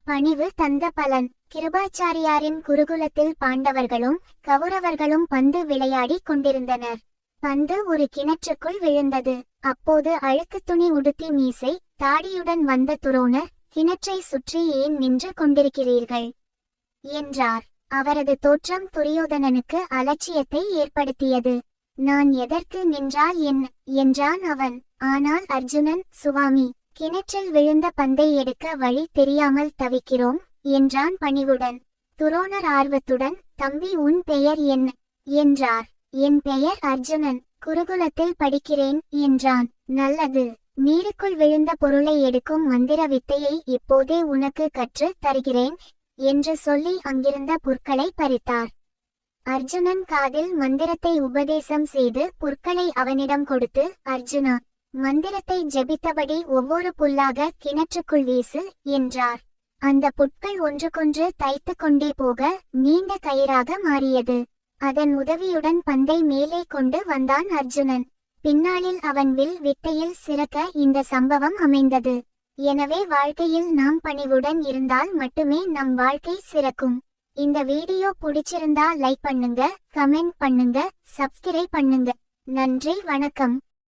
பணிவு தந்த பலன். கிருபாச்சாரியாரின் குருகுலத்தில் பாண்டவர்களும் கௌரவர்களும் பந்து விளையாடி கொண்டிருந்தனர். பந்து ஒரு கிணற்றுக்குள் விழுந்தது. அப்போது அழுக்கு துணி உடுத்தி மீசை தாடியுடன் வந்த துரோணர், கிணற்றை சுற்றி ஏன் நின்று கொண்டிருக்கிறீர்கள் என்றார். அவரது தோற்றம் துரியோதனனுக்கு அலட்சியத்தை ஏற்படுத்தியது. நான் எதற்கு நின்றால் என்ன என்றான் அவன். ஆனால் அர்ஜுனன், சுவாமி, கிணற்றில் விழுந்த பந்தை எடுக்க வழி தெரியாமல் தவிக்கிறோம் என்றான் பணிவுடன். துரோணர் ஆர்வத்துடன், தம்பி, உன் பெயர் என்ன என்றார். என் பெயர் அர்ஜுனன், குருகுலத்தில் படிக்கிறேன் என்றான். நல்லது, நீருக்குள் விழுந்த பொருளை எடுக்கும் மந்திர வித்தையை இப்போதே உனக்கு கற்று தருகிறேன் என்று சொல்லி அங்கிருந்த புற்களை பறித்தார். அர்ஜுனன் காதில் மந்திரத்தை உபதேசம் செய்து புற்களை அவனிடம் கொடுத்து, அர்ஜுனா, மந்திரத்தை ஜெபித்தபடி ஒவ்வொரு புல்லாக கிணற்றுக்குள் வீசு என்றார். அந்த புட்கள் ஒன்றுக்கொன்று தைத்து கொண்டே போக நீண்ட கயிறாக மாறியது. அதன் உதவியுடன் பந்தை மேலே கொண்டு வந்தான் அர்ஜுனன். பின்னாளில் அவன் வில் வித்தையில் சிறக்க இந்த சம்பவம் அமைந்தது. எனவே வாழ்க்கையில் நாம் பணிவுடன் இருந்தால் மட்டுமே நம் வாழ்க்கை சிறக்கும். இந்த வீடியோ பிடிச்சிருந்தா லைக் பண்ணுங்க, கமெண்ட் பண்ணுங்க, சப்ஸ்கிரைப் பண்ணுங்க. நன்றி, வணக்கம்.